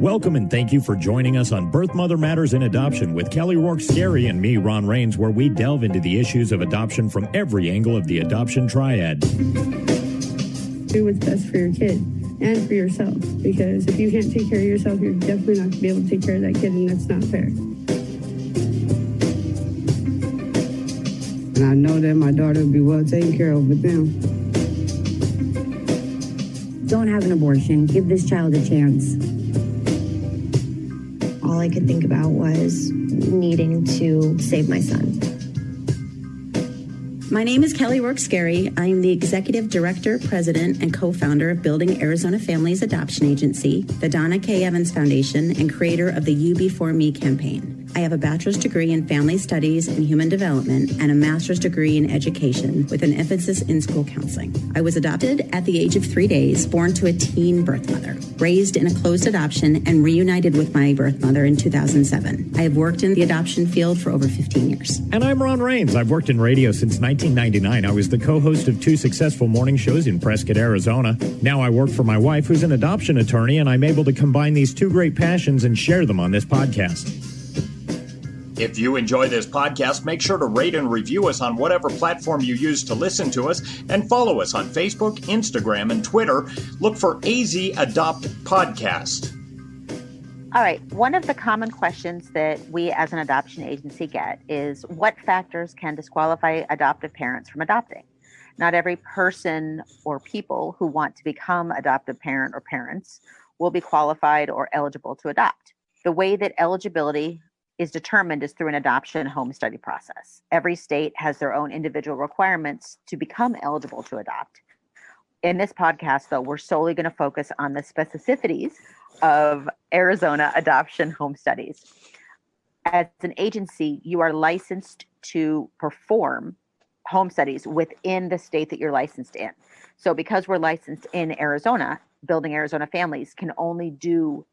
Welcome and thank you for joining us on Birth Mother Matters in Adoption with Kelly Rourke-Scary and me, Ron Rains, where we delve into the issues of adoption from every angle of the adoption triad. Do what's best for your kid and for yourself, because if you can't take care of yourself, you're definitely not going to be able to take care of that kid, and that's not fair. And I know that my daughter will be well taken care of with them. Don't have an abortion. Give this child a chance. All I could think about was needing to save my son. My name is Kelly Rourke-Scary. I am the Executive Director, President, and co-founder of Building Arizona Families Adoption Agency, the Donna K. Evans Foundation, and creator of the You Before Me campaign. I have a bachelor's degree in family studies and human development and a master's degree in education with an emphasis in school counseling. I was adopted at the age of 3 days, born to a teen birth mother, raised in a closed adoption, and reunited with my birth mother in 2007. I have worked in the adoption field for over 15 years. And I'm Ron Rains. I've worked in radio since 1999. I was the co-host of 2 successful morning shows in Prescott, Arizona. Now I work for my wife, who's an adoption attorney, and I'm able to combine these 2 great passions and share them on this podcast. If you enjoy this podcast, make sure to rate and review us on whatever platform you use to listen to us, and follow us on Facebook, Instagram, and Twitter. Look for AZ Adopt Podcast. All right. One of the common questions that we as an adoption agency get is what factors can disqualify adoptive parents from adopting? Not every person or people who want to become adoptive parent or parents will be qualified or eligible to adopt. The way that eligibility is determined is through an adoption home study process. Every state has their own individual requirements to become eligible to adopt. In this podcast, though, we're solely going to focus on the specificities of Arizona adoption home studies. As an agency, you are licensed to perform home studies within the state that you're licensed in. So because we're licensed in Arizona, Building Arizona Families can only do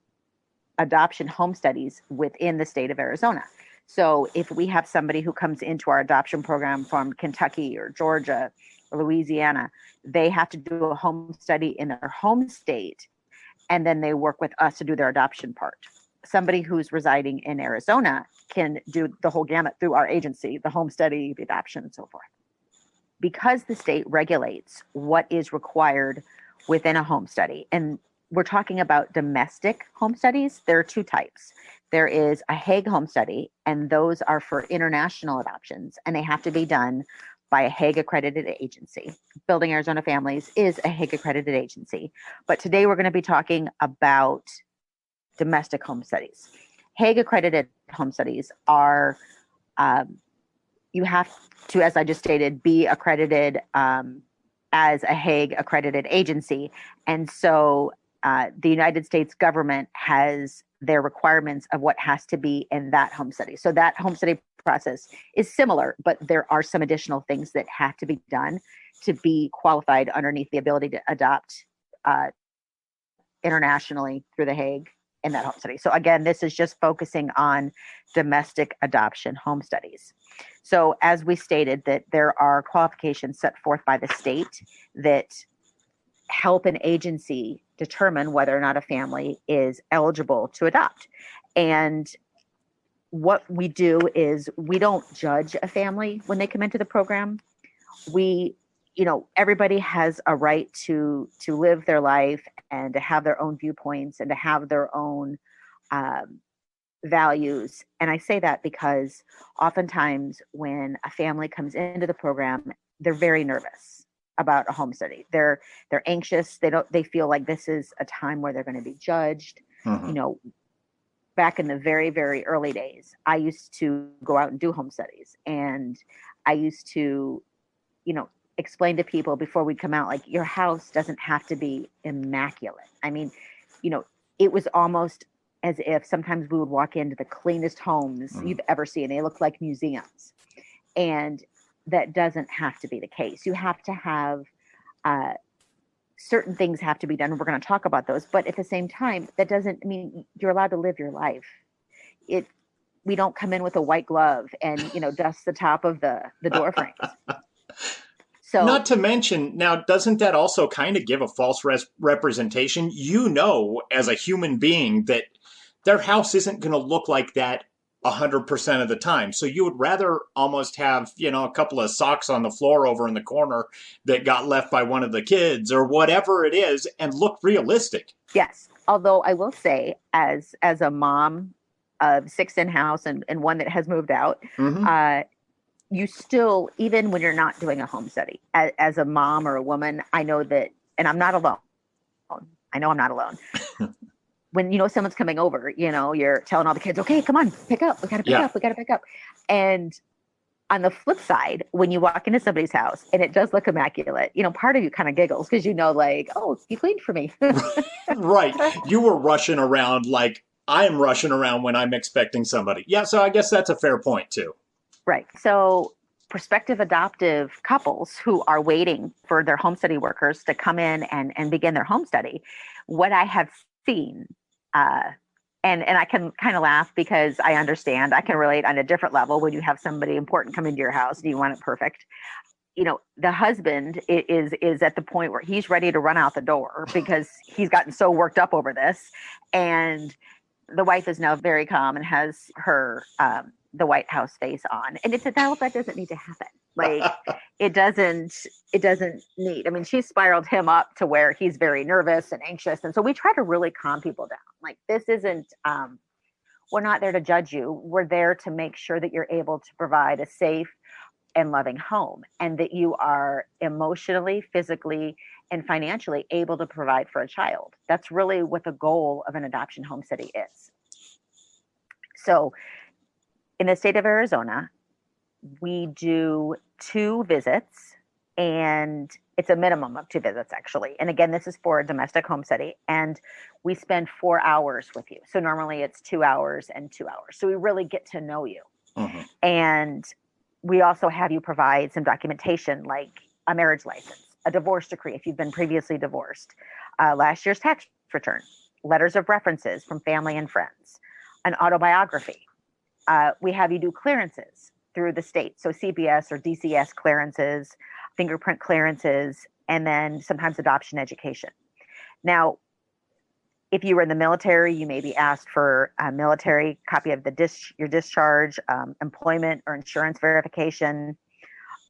adoption home studies within the state of Arizona. So if we have somebody who comes into our adoption program from Kentucky or Georgia or Louisiana, they have to do a home study in their home state, and then they work with us to do their adoption part. Somebody who's residing in Arizona can do the whole gamut through our agency, the home study, the adoption, and so forth. Because the state regulates what is required within a home study, and we're talking about domestic home studies. There are 2 types. There is a Hague home study, and those are for international adoptions, and they have to be done by a Hague accredited agency. Building Arizona Families is a Hague accredited agency. But today we're going to be talking about domestic home studies. Hague accredited home studies are, you have to, as I just stated, be accredited as a Hague accredited agency. And so the United States government has their requirements of what has to be in that home study. So that home study process is similar, but there are some additional things that have to be done to be qualified underneath the ability to adopt internationally through the Hague in that home study. So again, this is just focusing on domestic adoption home studies. So as we stated, that there are qualifications set forth by the state that help an agency determine whether or not a family is eligible to adopt. And what we do is we don't judge a family when they come into the program. Everybody has a right to live their life and to have their own viewpoints and to have their own values. And I say that because oftentimes when a family comes into the program, they're very nervous about a home study. They're anxious. They feel like this is a time where they're going to be judged. Mm-hmm. Back in the very, very early days, I used to go out and do home studies, and I used to, explain to people before we'd come out, like, your house doesn't have to be immaculate. I mean, it was almost as if sometimes we would walk into the cleanest homes you've ever seen. They look like museums. And that doesn't have to be the case. You have to have certain things have to be done. We're going to talk about those. But at the same time, that doesn't mean you're allowed to live your life. We don't come in with a white glove and, dust the top of the door frames. So, not to mention, now, doesn't that also kind of give a false representation? You know, as a human being, that their house isn't going to look like that 100% of the time. So you would rather almost have, a couple of socks on the floor over in the corner that got left by one of the kids or whatever it is and look realistic. yes. Although I will say, as a mom of 6 in-house and one that has moved out, you still, even when you're not doing a home study, as a mom or a woman, I know that, and I'm not alone. I know I'm not alone. When someone's coming over, you're telling all the kids, okay, come on, pick up. We got to pick up. We got to pick up. And on the flip side, when you walk into somebody's house and it does look immaculate, part of you kind of giggles because like, oh, you cleaned for me. Right. You were rushing around like I'm rushing around when I'm expecting somebody. Yeah. So I guess that's a fair point too. Right. So prospective adoptive couples who are waiting for their home study workers to come in and begin their home study, what I have seen, and I can kind of laugh because I understand, I can relate on a different level when you have somebody important come into your house and you want it perfect. The husband is at the point where he's ready to run out the door because he's gotten so worked up over this. And the wife is now very calm and has her, the White House face on. And that doesn't need to happen. Like it doesn't need, she spiraled him up to where he's very nervous and anxious. And so we try to really calm people down. Like this isn't, we're not there to judge you. We're there to make sure that you're able to provide a safe and loving home and that you are emotionally, physically, and financially able to provide for a child. That's really what the goal of an adoption home study is. So in the state of Arizona, we do 2 visits, and it's a minimum of 2 visits actually. And again, this is for a domestic home study, and we spend 4 hours with you. So normally it's 2 hours and 2 hours. So we really get to know you. And we also have you provide some documentation like a marriage license, a divorce decree if you've been previously divorced, last year's tax return, letters of references from family and friends, an autobiography. We have you do clearances through the state. So CPS or DCS clearances, fingerprint clearances, and then sometimes adoption education. Now, if you were in the military, you may be asked for a military copy of your discharge, employment or insurance verification.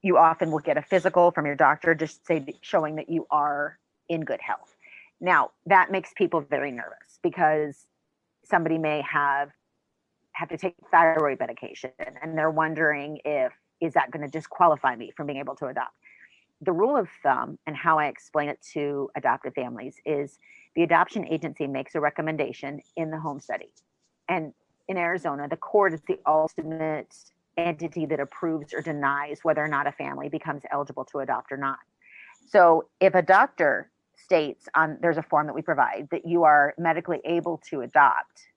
You often will get a physical from your doctor, just showing that you are in good health. Now, that makes people very nervous because somebody may have to take thyroid medication and they're wondering is that going to disqualify me from being able to adopt? The rule of thumb and how I explain it to adoptive families is the adoption agency makes a recommendation in the home study. And in Arizona, the court is the ultimate entity that approves or denies whether or not a family becomes eligible to adopt or not. So if a doctor states there's a form that we provide that you are medically able to adopt,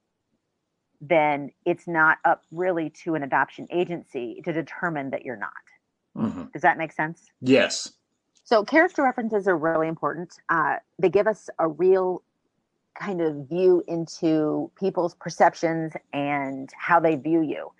then it's not up really to an adoption agency to determine that you're not. Does that make sense? Yes. So character references are really important. They give us a real kind of view into people's perceptions and how they view you.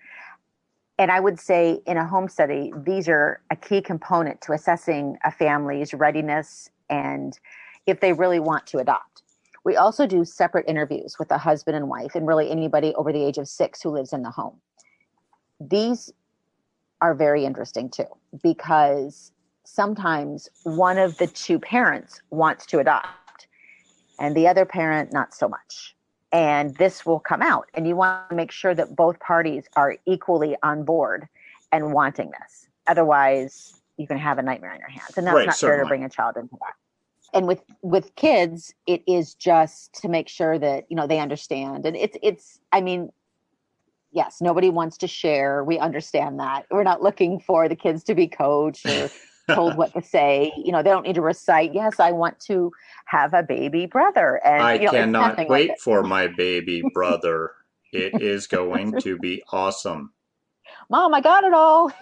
And I would say in a home study, these are a key component to assessing a family's readiness and if they really want to adopt. We also do separate interviews with the husband and wife and really anybody over the age of 6 who lives in the home. These are very interesting too, because sometimes one of the 2 parents wants to adopt and the other parent not so much. And this will come out and you want to make sure that both parties are equally on board and wanting this. Otherwise, you can have a nightmare on your hands. And that's not fair to bring a child into that. And with kids, it is just to make sure that, they understand. And yes, nobody wants to share. We understand that. We're not looking for the kids to be coached or told what to say. They don't need to recite, yes, I want to have a baby brother. And I cannot wait for my baby brother. It is going to be awesome. Mom, I got it all.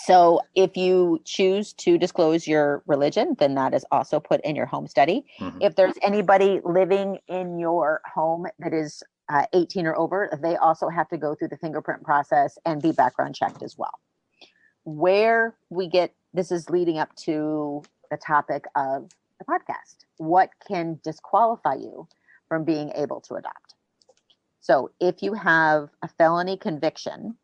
So if you choose to disclose your religion, then that is also put in your home study. If there's anybody living in your home that is 18 or over, they also have to go through the fingerprint process and be background checked as well. where we get, this is leading up to the topic of the podcast. What can disqualify you from being able to adopt? So if you have a felony conviction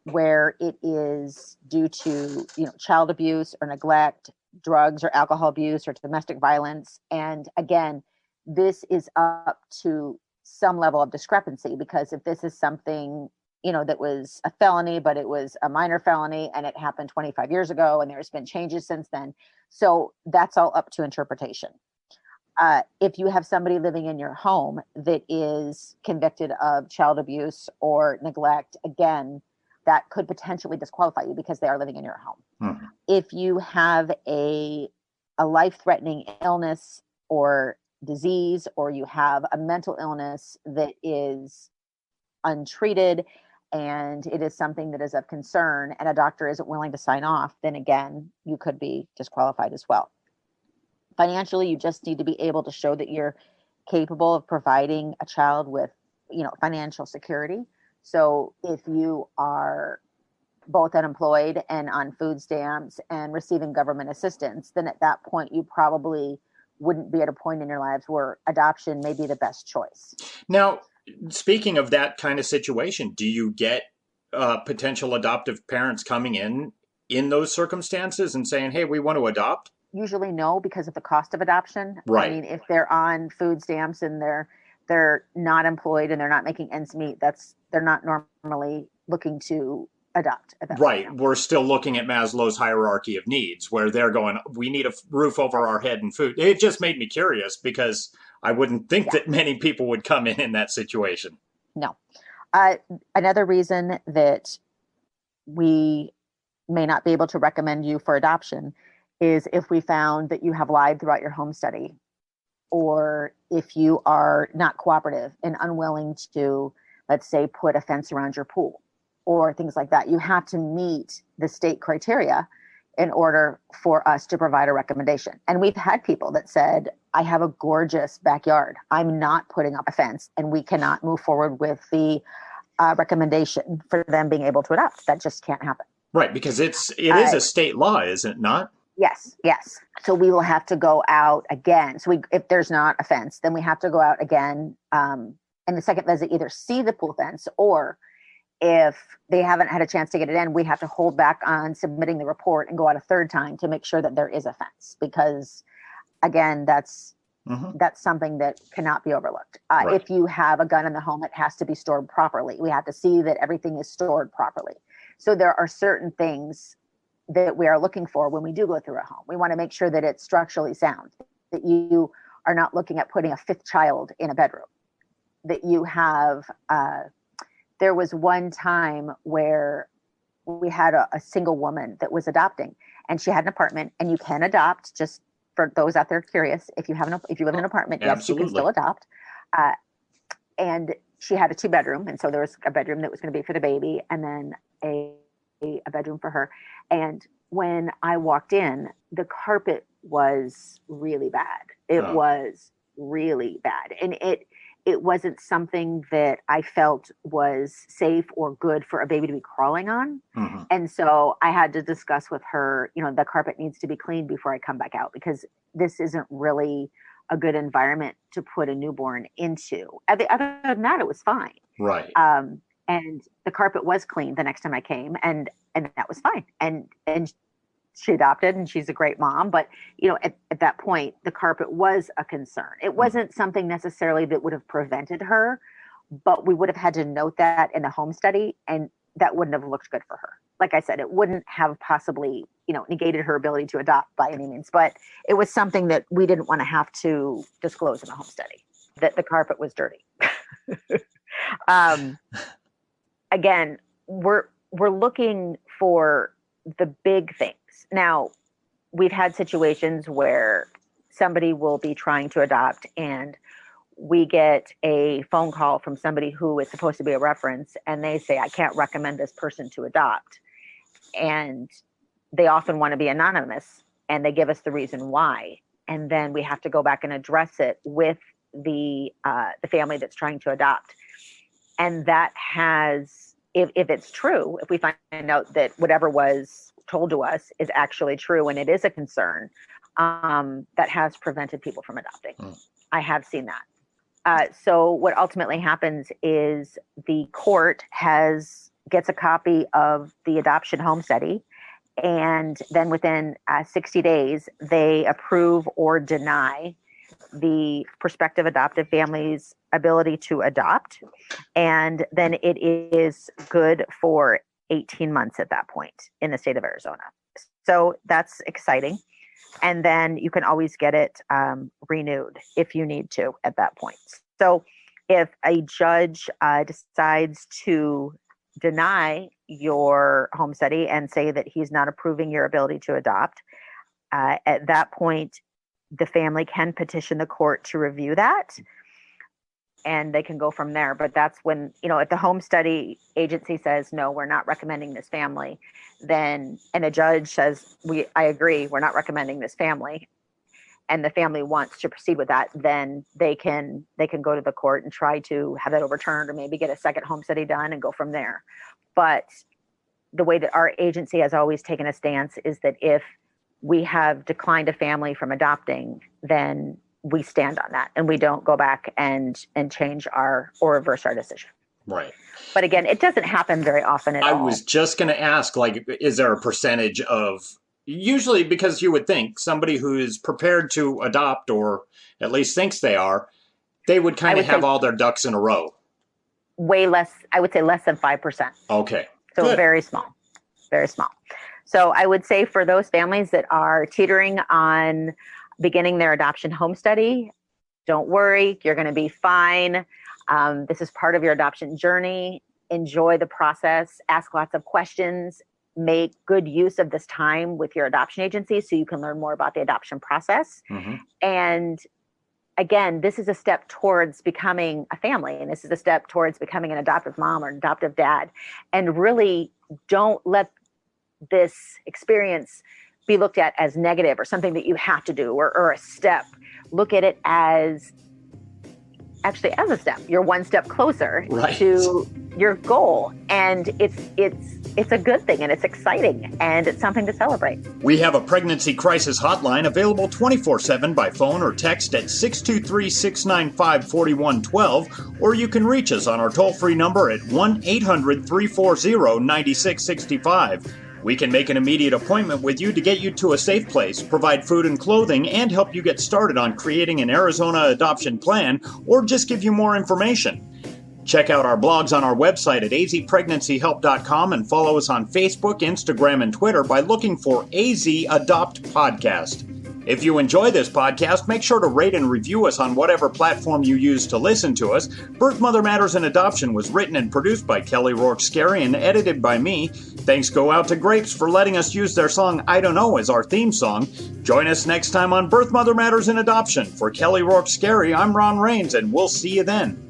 where it is due to, child abuse or neglect, drugs or alcohol abuse or domestic violence, and again, this is up to some level of discrepancy, because if this is something, that was a felony, but it was a minor felony and it happened 25 years ago and there's been changes since then. So that's all up to interpretation. If you have somebody living in your home that is convicted of child abuse or neglect, again, that could potentially disqualify you because they are living in your home. Mm-hmm. If you have a life-threatening illness or disease, or you have a mental illness that is untreated and it is something that is of concern and a doctor isn't willing to sign off, then again, you could be disqualified as well. Financially, you just need to be able to show that you're capable of providing a child with, financial security. So if you are both unemployed and on food stamps and receiving government assistance, then at that point, you probably wouldn't be at a point in your lives where adoption may be the best choice. Now, speaking of that kind of situation, do you get potential adoptive parents coming in those circumstances and saying, hey, we want to adopt? Usually no, because of the cost of adoption. Right. I mean, if they're on food stamps and they're not employed and they're not making ends meet, they're not normally looking to adopt. Right. Point. We're still looking at Maslow's hierarchy of needs, where they're going, we need a roof over our head and food. It just made me curious because I wouldn't think that many people would come in that situation. No. Another reason that we may not be able to recommend you for adoption is if we found that you have lied throughout your home study, or if you are not cooperative and unwilling to, let's say, put a fence around your pool or things like that. You have to meet the state criteria in order for us to provide a recommendation. And we've had people that said, I have a gorgeous backyard. I'm not putting up a fence, and we cannot move forward with the recommendation for them being able to adopt. That just can't happen. Right, because it is a state law, is it not? Yes. So we will have to go out again. So if there's not a fence, then we have to go out again. And the second visit, either see the pool fence, or if they haven't had a chance to get it in, we have to hold back on submitting the report and go out a third time to make sure that there is a fence. Because again, that's something that cannot be overlooked. Right. If you have a gun in the home, it has to be stored properly. We have to see that everything is stored properly. So there are certain things that we are looking for when we do go through a home. We want to make sure that it's structurally sound, that you are not looking at putting a fifth child in a bedroom, that you have, there was one time where we had a single woman that was adopting, and she had an apartment, and you can adopt, just for those out there curious, if you live in an apartment, yes, Absolutely. You can still adopt. And she had a 2-bedroom. And so there was a bedroom that was going to be for the baby, and then a bedroom for her. And when I walked in, the carpet was really bad. It was really bad. And it wasn't something that I felt was safe or good for a baby to be crawling on. Mm-hmm. And so I had to discuss with her, the carpet needs to be cleaned before I come back out, because this isn't really a good environment to put a newborn into. Other than that, it was fine. Right. And the carpet was cleaned the next time I came, and that was fine. And she adopted, and she's a great mom. But, at that point, the carpet was a concern. It wasn't something necessarily that would have prevented her, but we would have had to note that in the home study, and that wouldn't have looked good for her. Like I said, it wouldn't have possibly, negated her ability to adopt by any means, but it was something that we didn't want to have to disclose in the home study, that the carpet was dirty. Again, we're looking for the big things. Now, we've had situations where somebody will be trying to adopt, and we get a phone call from somebody who is supposed to be a reference, and they say, I can't recommend this person to adopt. And they often want to be anonymous, and they give us the reason why. And then we have to go back and address it with the family that's trying to adopt. And that has if it's true, if we find out that whatever was told to us is actually true and it is a concern, that has prevented people from adopting. I have seen that. So what ultimately happens is the court gets a copy of the adoption home study, and then within 60 days, they approve or deny the prospective adoptive family's ability to adopt. And then it is good for 18 months at that point in the state of Arizona. So that's exciting. And then you can always get it renewed if you need to at that point. So if a judge decides to deny your home study and say that he's not approving your ability to adopt, at that point, the family can petition the court to review that, and they can go from there. But that's when, if the home study agency says, no, we're not recommending this family, then, and the judge says, I agree, we're not recommending this family, and the family wants to proceed with that, then they can go to the court and try to have that overturned, or maybe get a second home study done and go from there. But the way that our agency has always taken a stance is that if we have declined a family from adopting, then we stand on that and we don't go back and change or reverse our decision. Right. But again, it doesn't happen very often at all. I was just going to ask, is there a percentage of, usually, because you would think somebody who is prepared to adopt, or at least thinks they are, they would kind of have all their ducks in a row. Way less, I would say less than 5%. Okay. So Good. Very small, very small. So I would say for those families that are teetering on beginning their adoption home study, don't worry, you're going to be fine. This is part of your adoption journey. Enjoy the process, ask lots of questions, make good use of this time with your adoption agency so you can learn more about the adoption process. Mm-hmm. And again, this is a step towards becoming a family, and this is a step towards becoming an adoptive mom or an adoptive dad. And really don't let this experience be looked at as negative or something that you have to do or a step. Look at it as actually as a step. You're one step closer to your goal, and it's a good thing, and it's exciting, and it's something to celebrate. We have a pregnancy crisis hotline available 24/7 by phone or text at 623-695-4112, or you can reach us on our toll-free number at 1-800-340-9665. We can make an immediate appointment with you to get you to a safe place, provide food and clothing, and help you get started on creating an Arizona adoption plan, or just give you more information. Check out our blogs on our website at azpregnancyhelp.com and follow us on Facebook, Instagram, and Twitter by looking for AZ Adopt Podcast. If you enjoy this podcast, make sure to rate and review us on whatever platform you use to listen to us. Birth, Mother Matters, and Adoption was written and produced by Kelly Rourke-Scary and edited by me. Thanks go out to Grapes for letting us use their song I Don't Know as our theme song. Join us next time on Birth, Mother Matters, and Adoption. For Kelly Rourke-Scary, I'm Ron Rains, and we'll see you then.